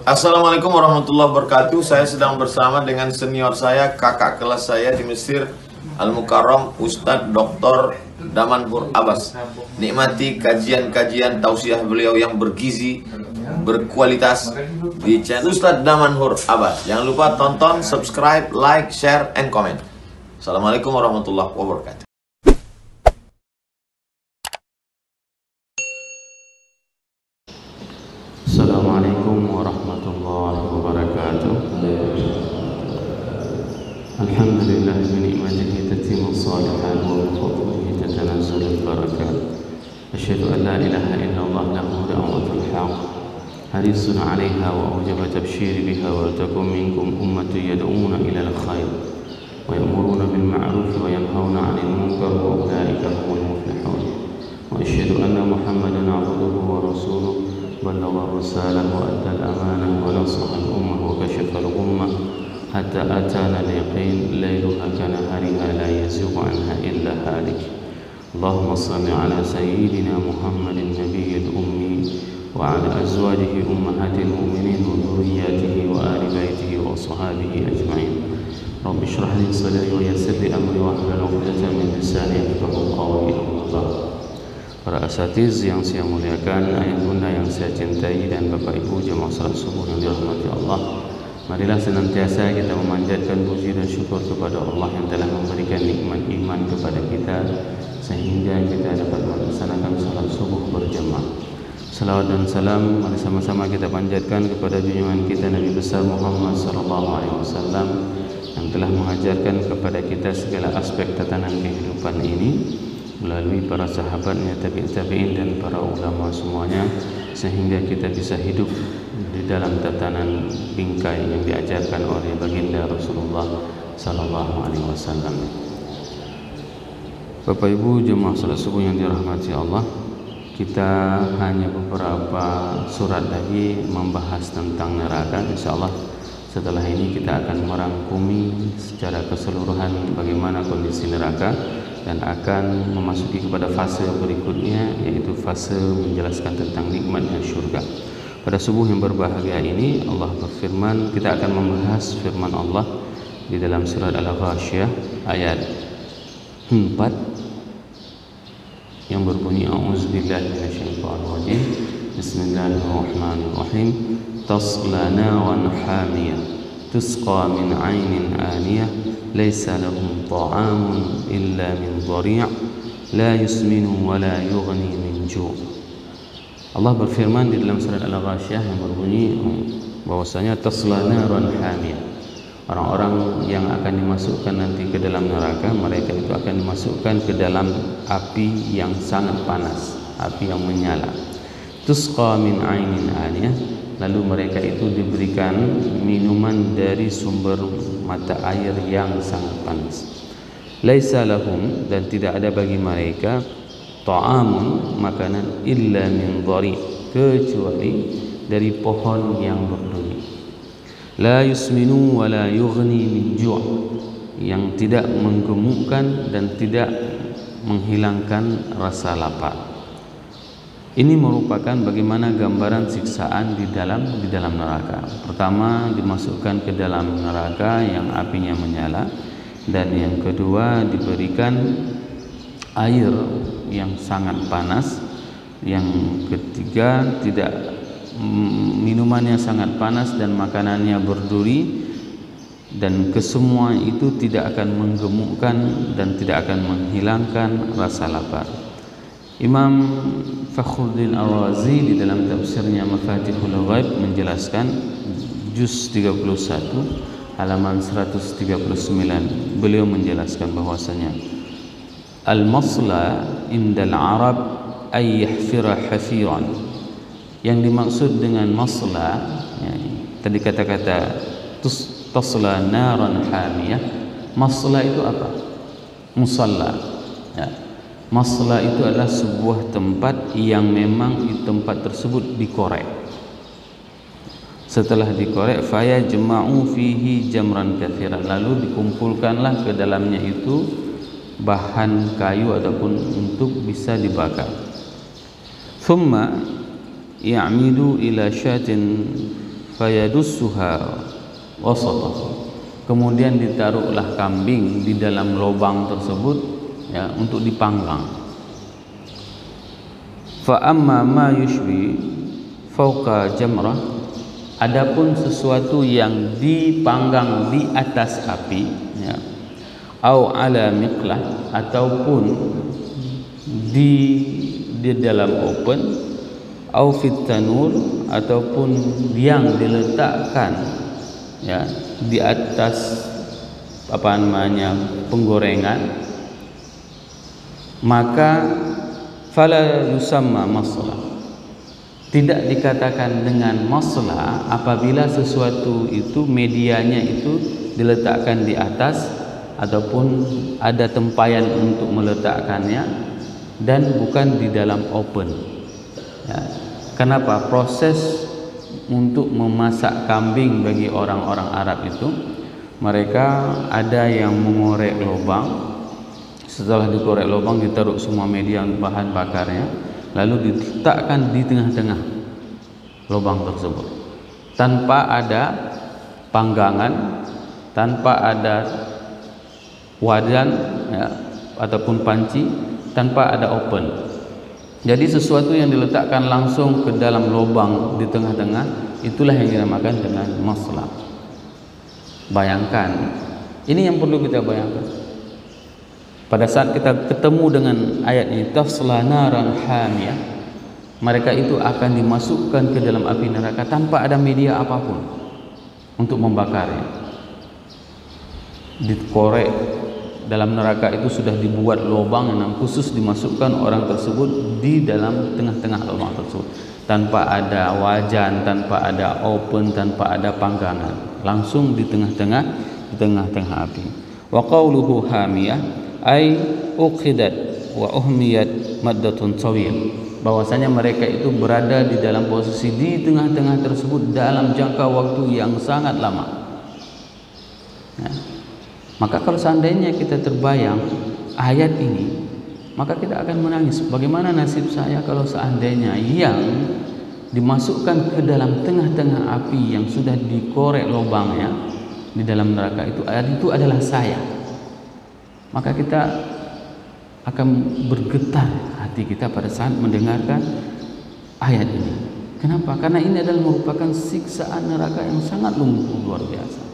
Assalamualaikum warahmatullahi wabarakatuh. Saya sedang bersama dengan senior saya, kakak kelas saya di Mesir, Al-Mukarram, Ustadz Dr. Damanhur Abbas. Nikmati kajian-kajian tausiah beliau yang bergizi, berkualitas di channel Ustadz Damanhur Abbas. Jangan lupa tonton, subscribe, like, share, and comment. Assalamualaikum warahmatullahi wabarakatuh. Assalamualaikum warahmatullahi wabarakatuh. Alhamdulillah bi ni'matihi tatimmu shalihat wa bi fadlihi tatanazzalu al-barakat. Asyhadu an la ilaha illallah lahu da'watul haqq. Harisun 'alaiha wa awjaba tabshiri biha wa takum minkum ummatun yad'una ila al-khair wa ya'muruna bil ma'ruf wa yanhauna 'anil munkar wa ulaika humul muflihun. Wa asyhadu anna Muhammadan 'abduhu wa rasuluhu بلغ الرسالة وأدى الأمانة ونصح الأمة وكشف الغمة حتى أتانا اليقين ليلها كنهارها لا يزيغ عنها إلا هالك. اللهم صل على سيدنا محمد النبي الأمي وعلى أزواجه أمهات المؤمنين وذرياته وآل بيته وصحابه أجمعين. رب اشرح لي صدري ويسر لي أمري واحلل عقدة من لساني يفقهوا قولي. أما بعد. Para asatiz yang saya muliakan, ayah bunda yang saya cintai, dan bapak ibu jemaah salat subuh yang dirahmati Allah, marilah senantiasa kita memanjatkan puji dan syukur kepada Allah yang telah memberikan nikmat iman kepada kita sehingga kita dapat melaksanakan salat subuh berjamaah. Salawat dan salam mari sama-sama kita panjatkan kepada junjungan kita Nabi besar Muhammad SAW yang telah mengajarkan kepada kita segala aspek tatanan kehidupan ini melalui para sahabatnya, tabi'in dan para ulama semuanya, sehingga kita bisa hidup di dalam tatanan bingkai yang diajarkan oleh baginda Rasulullah sallallahu alaihi wasallam. Bapak Ibu jemaah salat subuh yang dirahmati Allah, kita hanya beberapa surat lagi membahas tentang neraka. Insyaallah setelah ini kita akan merangkumi secara keseluruhan bagaimana kondisi neraka dan akan memasuki kepada fase berikutnya, yaitu fase menjelaskan tentang nikmatnya syurga. Pada subuh yang berbahagia ini Allah berfirman, kita akan membahas firman Allah di dalam surat Al-Ghasyiyah ayat 4 yang berbunyi a'udzubillahi minasyaitonir rajim. Bismillahirrahmanirrahim. Tasla naran hamiyah tusqa min 'ainin aniyah laysa lahum ta'amun illa min dhari' la yusminu wa la yughni min ju'. Allah berfirman di dalam surat Al-Ghasyiyah yang berbunyi bahwasanya tasla naran hamiyah, orang-orang yang akan dimasukkan nanti ke dalam neraka, mereka itu akan dimasukkan ke dalam api yang sangat panas, api yang menyala. Tusqa min 'ainin aniyah, lalu mereka itu diberikan minuman dari sumber mata air yang sangat panas. Laisa lahum, dan tidak ada bagi mereka, ta'amun, makanan, illa min dhari', kecuali dari pohon yang berduri. La yusminu wa la yughni min ju', yang tidak menggemukkan dan tidak menghilangkan rasa lapar. Ini merupakan bagaimana gambaran siksaan di dalam neraka. Pertama, dimasukkan ke dalam neraka yang apinya menyala, dan yang kedua diberikan air yang sangat panas, yang ketiga tidak minumannya sangat panas dan makanannya berduri, dan kesemua itu tidak akan menggemukkan dan tidak akan menghilangkan rasa lapar. Imam Fakhruddin Ar-Razi di dalam tafsirnya Mafatihul Ghaib menjelaskan juz 31 halaman 139. Beliau menjelaskan bahwasanya al-masla indal Arab ay yahfira hafiran. Yang dimaksud dengan masla, ya, tadi kata-kata tasla naran hamiyah, masla itu apa? Musalla, ya. Masla itu adalah sebuah tempat yang memang di tempat tersebut dikorek. Setelah dikorek, faya jema'u fihi jamran katsiran, lalu dikumpulkanlah ke dalamnya itu bahan kayu ataupun untuk bisa dibakar. Thumma ya'midu ila syatin fayadussuha wasatahu. Kemudian ditaruhlah kambing di dalam lubang tersebut, ya, untuk dipanggang. Fa amma ma yushwi fauqa jamrah, adapun sesuatu yang dipanggang di atas api, ya, au ala miqlah, ataupun di dalam open, au fit tanur, ataupun yang diletakkan, ya, di atas penggorengan, maka fala yusamma maslah, tidak dikatakan dengan maslah apabila sesuatu itu medianya itu diletakkan di atas ataupun ada tempayan untuk meletakkannya dan bukan di dalam open, ya. Kenapa? Proses untuk memasak kambing bagi orang-orang Arab itu, mereka ada yang mengorek lubang. Setelah dikorek lubang, ditaruh semua media bahan bakarnya, lalu diletakkan di tengah-tengah lubang tersebut, tanpa ada panggangan, tanpa ada wajan, ya, ataupun panci, tanpa ada open. Jadi sesuatu yang diletakkan langsung ke dalam lubang di tengah-tengah, itulah yang dinamakan dengan maslah. Bayangkan, ini yang perlu kita bayangkan. Pada saat kita ketemu dengan ayat ini, tasla naran hamiyah, mereka itu akan dimasukkan ke dalam api neraka tanpa ada media apapun untuk membakarnya. Dikorek dalam neraka itu sudah dibuat lubang yang khusus dimasukkan orang tersebut di dalam tengah-tengah lubang tersebut, tanpa ada wajan, tanpa ada open, tanpa ada panggangan, langsung di tengah-tengah api. Wa qawluhu hamiyah ay uqidat wa uhmiyat maddatun tawil, bahwasanya mereka itu berada di dalam posisi di tengah-tengah tersebut dalam jangka waktu yang sangat lama, ya. Maka kalau seandainya kita terbayang ayat ini, maka kita akan menangis. Bagaimana nasib saya kalau seandainya yang dimasukkan ke dalam tengah-tengah api yang sudah dikorek lubangnya di dalam neraka itu adalah saya. Maka kita akan bergetar hati kita pada saat mendengarkan ayat ini. Kenapa? Karena ini adalah merupakan siksaan neraka yang sangat luar biasa.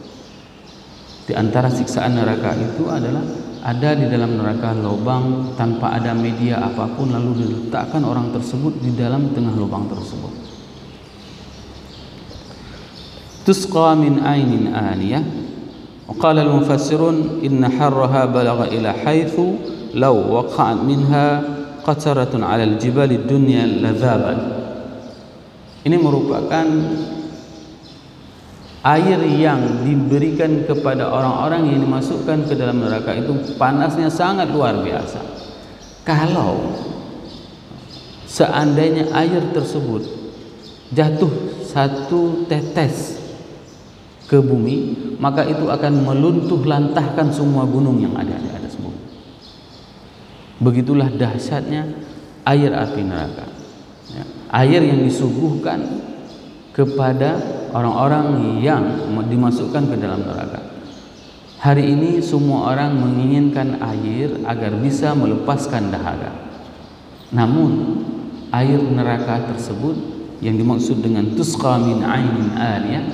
Di antara siksaan neraka itu adalah ada di dalam neraka lubang tanpa ada media apapun, lalu diletakkan orang tersebut di dalam tengah lubang tersebut. Tusqa min ainin aniyah. Qala al-mufassirun inna harraha balagha ila haitsu law waqa'at minha qataratun 'ala al-jibal ad-dunya ladhaban. Ini merupakan air yang diberikan kepada orang-orang yang dimasukkan ke dalam neraka itu panasnya sangat luar biasa. Kalau seandainya air tersebut jatuh satu tetes ke bumi, maka itu akan meluntuh lantahkan semua gunung yang ada di atas bumi. Begitulah dahsyatnya air api neraka, ya. Air yang disuguhkan kepada orang-orang yang dimasukkan ke dalam neraka. Hari ini semua orang menginginkan air agar bisa melepaskan dahaga. Namun air neraka tersebut yang dimaksud dengan tusqa min ainin aniyah,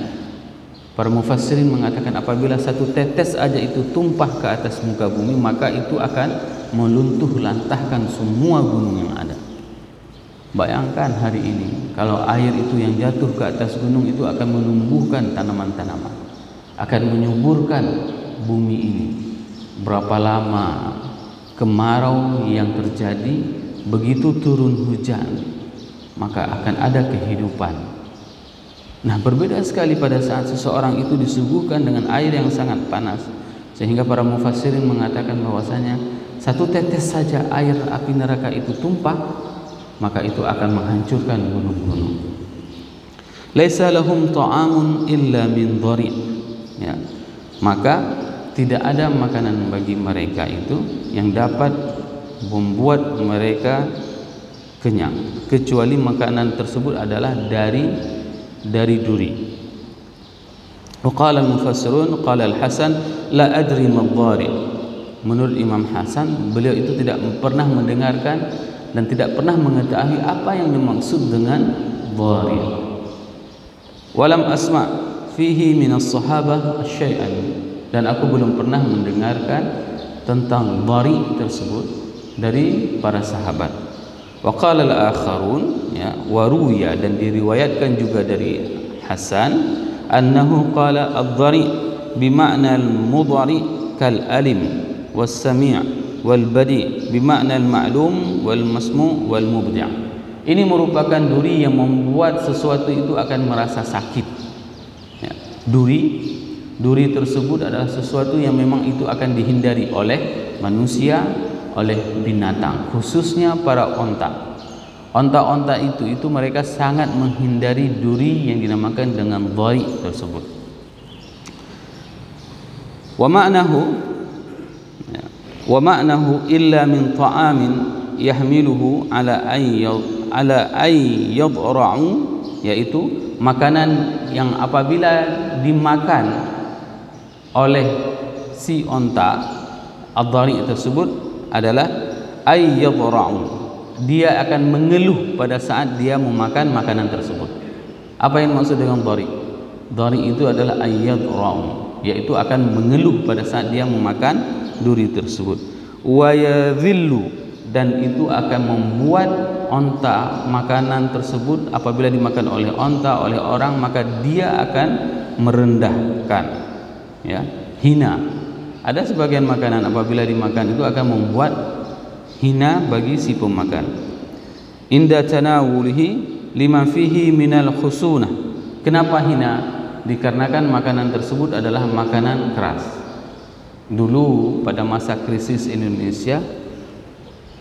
para mufassirin mengatakan apabila satu tetes aja itu tumpah ke atas muka bumi, maka itu akan meluntuh lantahkan semua gunung yang ada. Bayangkan hari ini kalau air itu yang jatuh ke atas gunung itu akan menumbuhkan tanaman-tanaman, akan menyuburkan bumi ini. Berapa lama kemarau yang terjadi, begitu turun hujan maka akan ada kehidupan. Nah, berbeda sekali pada saat seseorang itu disuguhkan dengan air yang sangat panas, sehingga para mufassirin mengatakan bahwasanya satu tetes saja air api neraka itu tumpah, maka itu akan menghancurkan gunung-gunung. Laisa lahum ta'amun illa min dhari', ya. Maka tidak ada makanan bagi mereka itu yang dapat membuat mereka kenyang, kecuali makanan tersebut adalah dari duri, Qala al-mufassirun qala al-Hasan la adri ma dhari'. Menurut Imam Hasan, beliau itu tidak pernah mendengarkan dan tidak pernah mengetahui apa yang dimaksud dengan dhari'. Walam asma' fihi min as-sahabah syai'an, dan aku belum pernah mendengarkan tentang dhari' tersebut dari para sahabat. Wa qala al-akharun, ya, wa ruwiya, dan diriwayatkan juga dari Hasan annahu qala ad-dhari' bima'na al-mudhari kal alim was sami' wal badi' bima'na al-ma'lum wal masmu' wal mubdi'. Ini merupakan duri yang membuat sesuatu itu akan merasa sakit, ya. Duri tersebut adalah sesuatu yang memang itu akan dihindari oleh manusia, oleh binatang, khususnya para onta. Onta-onta itu mereka sangat menghindari duri yang dinamakan dengan dhari tersebut. Wa ma'nahu illa min ta'amin yahmiluhu ala ay yadra'u, yaitu makanan yang apabila dimakan oleh si onta, ad-dhari tersebut adalah ay yadra'u, dia akan mengeluh pada saat dia memakan makanan tersebut. Apa yang maksud dengan dhari'? Dhari' itu adalah ayyad ra'um, yaitu akan mengeluh pada saat dia memakan duri tersebut. Wa yadhillu, dan itu akan membuat onta makanan tersebut apabila dimakan oleh onta, oleh orang, maka dia akan merendahkan, ya, hina. Ada sebagian makanan apabila dimakan itu akan membuat hina bagi si pemakan. Inda tanawulihi lima fihi minal khusunah. Kenapa hina? Dikarenakan makanan tersebut adalah makanan keras. Dulu pada masa krisis Indonesia,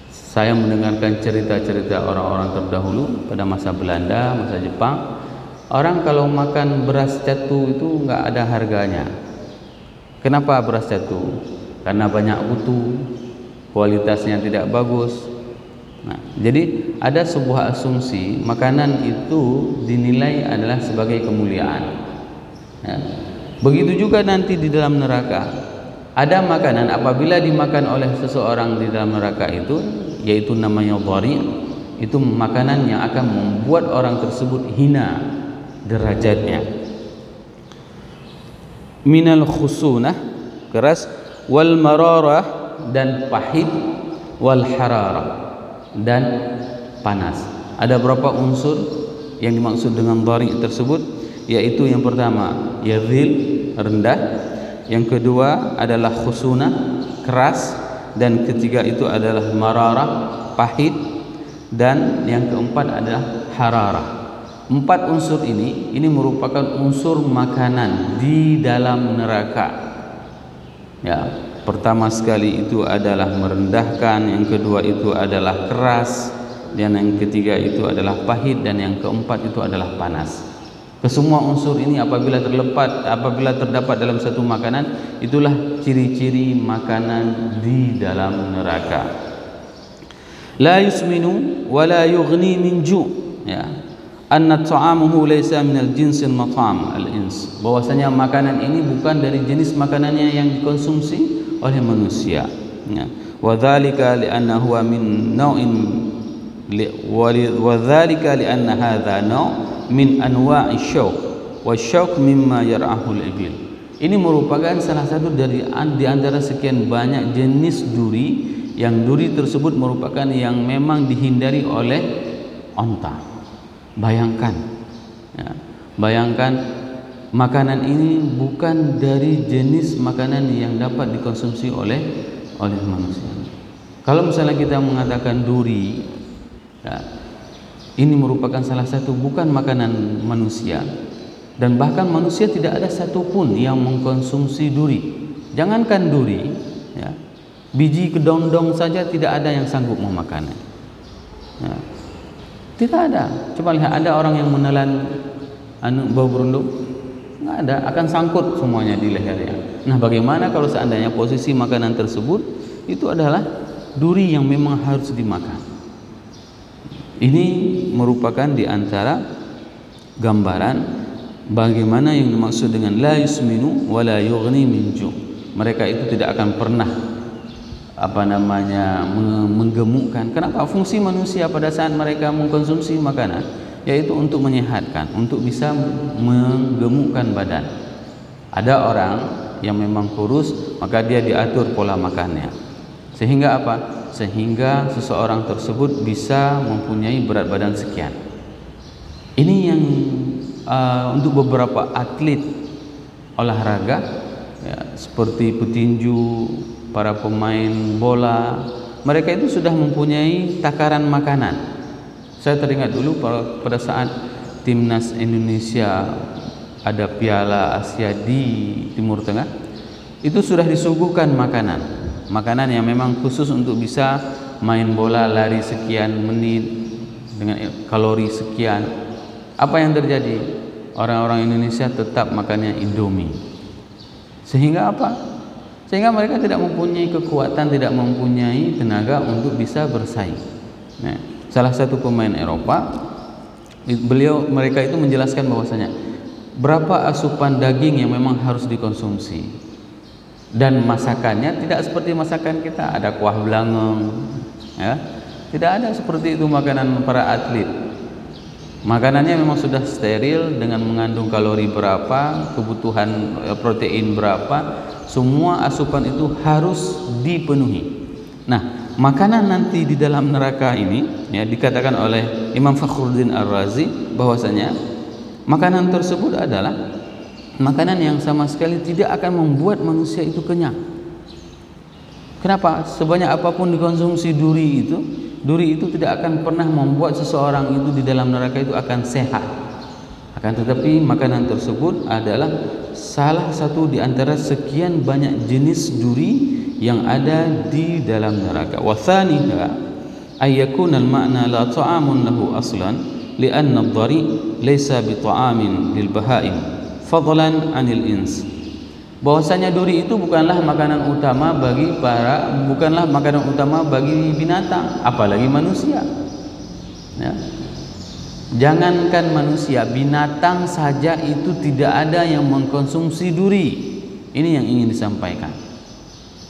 saya mendengarkan cerita-cerita orang-orang terdahulu pada masa Belanda, masa Jepang. Orang kalau makan beras catu itu enggak ada harganya. Kenapa beras catu? Karena banyak kutu, kualitasnya tidak bagus. Nah, jadi ada sebuah asumsi makanan itu dinilai adalah sebagai kemuliaan, ya. Begitu juga nanti di dalam neraka, ada makanan apabila dimakan oleh seseorang di dalam neraka itu, yaitu namanya dhari', itu makanan yang akan membuat orang tersebut hina derajatnya. Minal khusunah, keras, wal mararah, dan pahit, wal hararah, dan panas. Ada berapa unsur yang dimaksud dengan dhari' tersebut? Yaitu yang pertama yadhil, rendah, yang kedua adalah khusunah, keras, dan ketiga itu adalah mararah, pahit, dan yang keempat adalah hararah. 4 unsur ini merupakan unsur makanan di dalam neraka, ya. Pertama sekali itu adalah merendahkan, yang kedua itu adalah keras, dan yang ketiga itu adalah pahit, dan yang keempat itu adalah panas. Kesemua unsur ini apabila terdapat dalam satu makanan, itulah ciri-ciri makanan di dalam neraka. La yusminu wa la yughni min ju', ya. Anna ta'amuhu laysa minal jinsil mat'am al-ins, bahwasanya makanan ini bukan dari jenis makanannya yang dikonsumsi oleh manusia, ya. Wa dzalika li'annahu min naw'in wa dzalika li'anna hadza naw' min anwa'i syauq wa syauq mimma yar'ahu al-ibil. Ini merupakan salah satu di antara sekian banyak jenis duri, yang duri tersebut merupakan yang memang dihindari oleh onta. Bayangkan, ya, bayangkan makanan ini bukan dari jenis makanan yang dapat dikonsumsi oleh manusia. Kalau misalnya kita mengatakan duri, ya, ini merupakan salah satu bukan makanan manusia, dan bahkan manusia tidak ada satupun yang mengkonsumsi duri. Jangankan duri, ya, biji kedondong saja tidak ada yang sanggup memakannya, ya. Tidak ada. Coba lihat, ada orang yang menelan bau berunduk? Nggak ada, akan sangkut semuanya di lehernya. Nah, bagaimana kalau seandainya posisi makanan tersebut itu adalah duri yang memang harus dimakan? Ini merupakan di antara gambaran bagaimana yang dimaksud dengan la yusminu wa la yughni min ju'. Mereka itu tidak akan pernah menggemukkan. Kenapa? Fungsi manusia pada saat mereka mengkonsumsi makanan yaitu untuk menyehatkan, untuk bisa menggemukkan badan. Ada orang yang memang kurus, maka dia diatur pola makannya. Sehingga apa? Sehingga seseorang tersebut bisa mempunyai berat badan sekian. Ini yang untuk beberapa atlet olahraga ya, seperti petinju, para pemain bola, mereka itu sudah mempunyai takaran makanan. Saya teringat dulu pada saat timnas Indonesia ada Piala Asia di Timur Tengah, itu sudah disuguhkan makanan yang memang khusus untuk bisa main bola, lari sekian menit dengan kalori sekian. Apa yang terjadi? Orang-orang Indonesia tetap makannya Indomie. Sehingga apa? Sehingga mereka tidak mempunyai kekuatan, tidak mempunyai tenaga untuk bisa bersaing. Nah, salah satu pemain Eropa, mereka itu menjelaskan bahwasanya berapa asupan daging yang memang harus dikonsumsi, dan masakannya tidak seperti masakan kita, ada kuah belangong, ya, tidak ada seperti itu makanan para atlet. Makanannya memang sudah steril dengan mengandung kalori berapa, kebutuhan protein berapa, semua asupan itu harus dipenuhi. Nah, makanan nanti di dalam neraka ini ya, dikatakan oleh Imam Fakhruddin Ar-Razi bahwasanya makanan tersebut adalah makanan yang sama sekali tidak akan membuat manusia itu kenyang. Kenapa? Sebanyak apapun dikonsumsi duri itu tidak akan pernah membuat seseorang itu di dalam neraka itu akan sehat. Akan tetapi makanan tersebut adalah salah satu di antara sekian banyak jenis duri yang ada di dalam neraka. Wa thaniha ay yakuna al-ma'na la ta'amun lahu aslan li'anna ad-dari laysa bi ta'amin lil bahaim fadlan 'anil ins. Bahwasanya duri itu bukanlah makanan utama bagi binatang, apalagi manusia. Ya. Jangankan manusia, binatang saja itu tidak ada yang mengkonsumsi duri. Ini yang ingin disampaikan.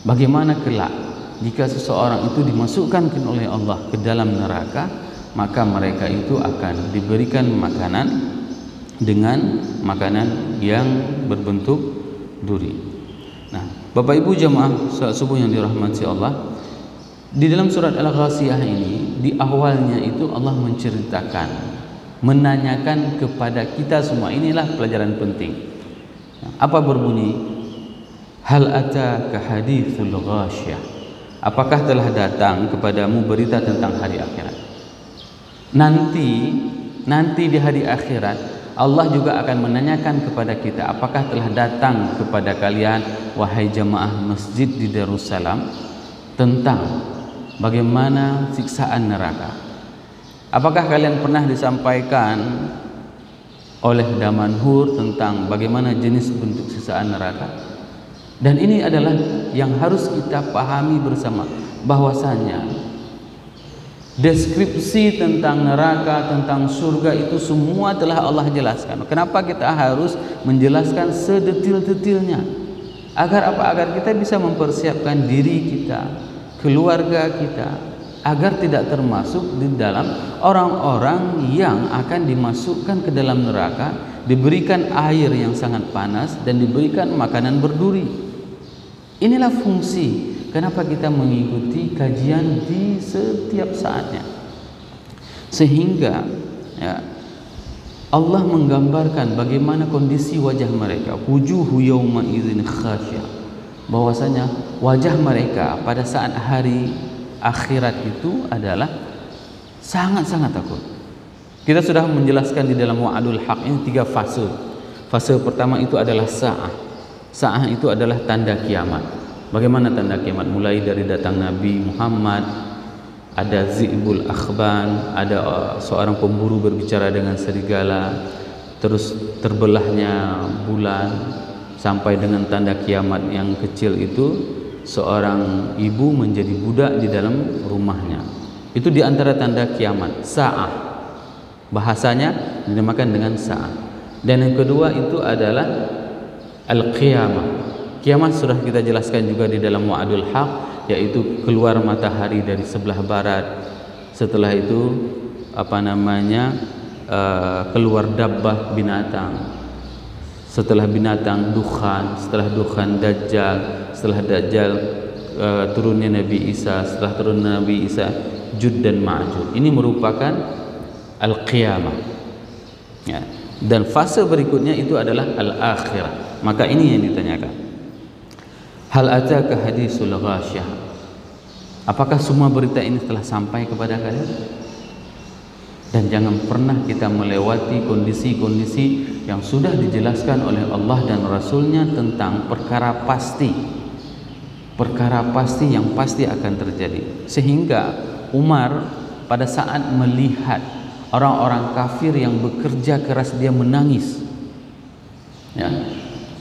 Bagaimana kelak jika seseorang itu dimasukkan oleh Allah ke dalam neraka, maka mereka itu akan diberikan makanan dengan makanan yang berbentuk duri. Nah, Bapak Ibu jemaah salat subuh yang dirahmati Allah, di dalam surat Al-Ghasiyah ini di awalnya itu Allah menceritakan, menanyakan kepada kita semua. Inilah pelajaran penting. Apa berbunyi? Hal ataka hadithul ghasyah. Apakah telah datang kepadamu berita tentang hari akhirat? Nanti di hari akhirat Allah juga akan menanyakan kepada kita, apakah telah datang kepada kalian wahai jamaah masjid di Darussalam tentang bagaimana siksaan neraka? Apakah kalian pernah disampaikan oleh Damanhur tentang bagaimana jenis bentuk siksaan neraka? Dan ini adalah yang harus kita pahami bersama, bahwasanya deskripsi tentang neraka, tentang surga itu semua telah Allah jelaskan. Kenapa kita harus menjelaskan sedetil-detilnya? Agar apa? Agar kita bisa mempersiapkan diri kita, keluarga kita, agar tidak termasuk di dalam orang-orang yang akan dimasukkan ke dalam neraka, diberikan air yang sangat panas dan diberikan makanan berduri. Inilah fungsi kenapa kita mengikuti kajian di setiap saatnya, sehingga ya, Allah menggambarkan bagaimana kondisi wajah mereka, wujuhu yawma idzin khasyah, bahwasanya wajah mereka pada saat hari akhirat itu adalah sangat-sangat takut. Kita sudah menjelaskan di dalam Wa'adul Haq ini 3 fase. Fase pertama itu adalah sa'ah. Sa'ah itu adalah tanda kiamat. Bagaimana tanda kiamat? Mulai dari datang Nabi Muhammad, ada Zi'bul Akhban, ada seorang pemburu berbicara dengan serigala, terus terbelahnya bulan, sampai dengan tanda kiamat yang kecil itu seorang ibu menjadi budak di dalam rumahnya. Itu diantara tanda kiamat, sa'ah. Bahasanya dinamakan dengan sa'ah. Dan yang kedua itu adalah al-qiyamah. Kiamat sudah kita jelaskan juga di dalam Wa'dul Haq, yaitu keluar matahari dari sebelah barat. Setelah itu keluar dabbah binatang. Setelah binatang dukhan, setelah dukhan dajjal, setelah dajjal turunnya Nabi Isa, setelah turun Nabi Isa Jud dan Ma'jud. Ini merupakan al-qiyamah. Ya. Dan fase berikutnya itu adalah al-akhirah. Maka ini yang ditanyakan. Hal ataka hadisul ghasyah. Apakah semua berita ini telah sampai kepada kalian? Dan jangan pernah kita melewati kondisi-kondisi yang sudah dijelaskan oleh Allah dan Rasulnya tentang perkara pasti. Perkara pasti yang pasti akan terjadi. Sehingga Umar pada saat melihat orang-orang kafir yang bekerja keras, dia menangis. Ya.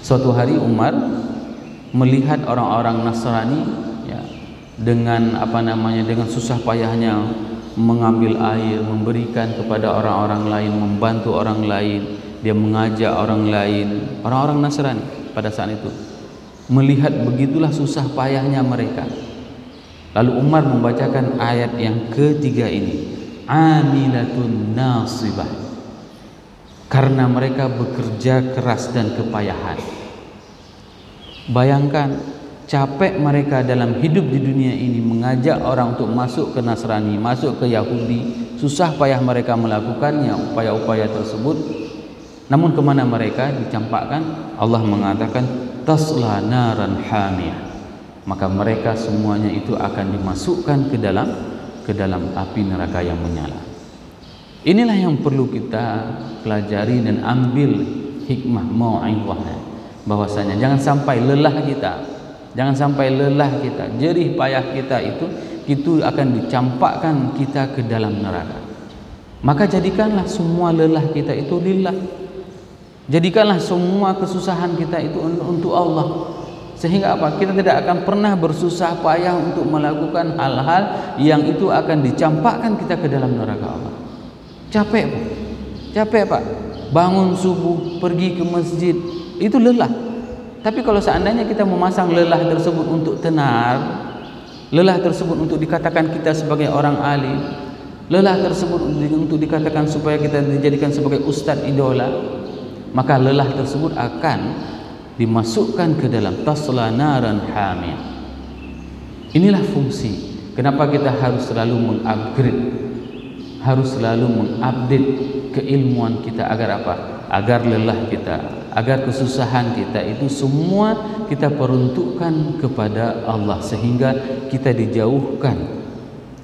Suatu hari Umar melihat orang-orang Nasrani, ya, dengan dengan susah payahnya mengambil air, memberikan kepada orang-orang lain, membantu orang lain, dia mengajak orang lain, orang-orang Nasrani pada saat itu. Melihat begitulah susah payahnya mereka. Lalu Umar membacakan ayat yang ketiga ini, amilatun nasibah, karena mereka bekerja keras dan kepayahan. Bayangkan capek mereka dalam hidup di dunia ini, mengajak orang untuk masuk ke Nasrani, masuk ke Yahudi, susah payah mereka melakukannya, upaya-upaya tersebut. Namun kemana mereka dicampakkan? Allah mengatakan tasla naran hamiyah, maka mereka semuanya itu akan dimasukkan ke dalam api neraka yang menyala. Inilah yang perlu kita pelajari dan ambil hikmah mau'izahnya, bahwasanya jangan sampai lelah kita, jerih payah kita itu akan dicampakkan kita ke dalam neraka. Maka jadikanlah semua lelah kita itu lillah. Jadikanlah semua kesusahan kita itu untuk Allah. Sehingga apa? Kita tidak akan pernah bersusah payah untuk melakukan hal-hal yang itu akan dicampakkan kita ke dalam neraka Allah. Capek Pak. Bangun subuh, pergi ke masjid, itu lelah. Tapi kalau seandainya kita memasang lelah tersebut untuk tenar, lelah tersebut untuk dikatakan kita sebagai orang alim, lelah tersebut untuk dikatakan supaya kita dijadikan sebagai ustadz idola, maka lelah tersebut akan dimasukkan ke dalam tasla naran hamiyah. Inilah fungsi kenapa kita harus selalu mengupgrade, harus selalu mengupdate keilmuan kita. Agar apa? Agar lelah kita, agar kesusahan kita itu semua kita peruntukkan kepada Allah, sehingga kita dijauhkan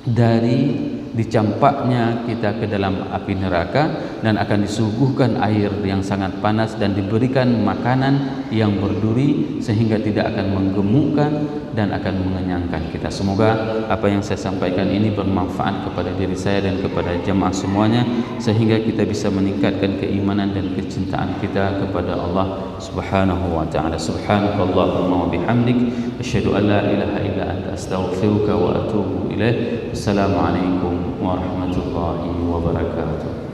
dari dicampaknya kita ke dalam api neraka, dan akan disuguhkan air yang sangat panas dan diberikan makanan yang berduri sehingga tidak akan menggemukkan dan akan mengenyangkan kita. Semoga apa yang saya sampaikan ini bermanfaat kepada diri saya dan kepada jamaah semuanya, sehingga kita bisa meningkatkan keimanan dan kecintaan kita kepada Allah Subhanahu wa taala. Subhanakallahumma wa bihamdik, asyhadu an la ilaha illa anta, astaghfiruka wa atubu ilaik. Assalamualaikum warahmatullahi wabarakatuh.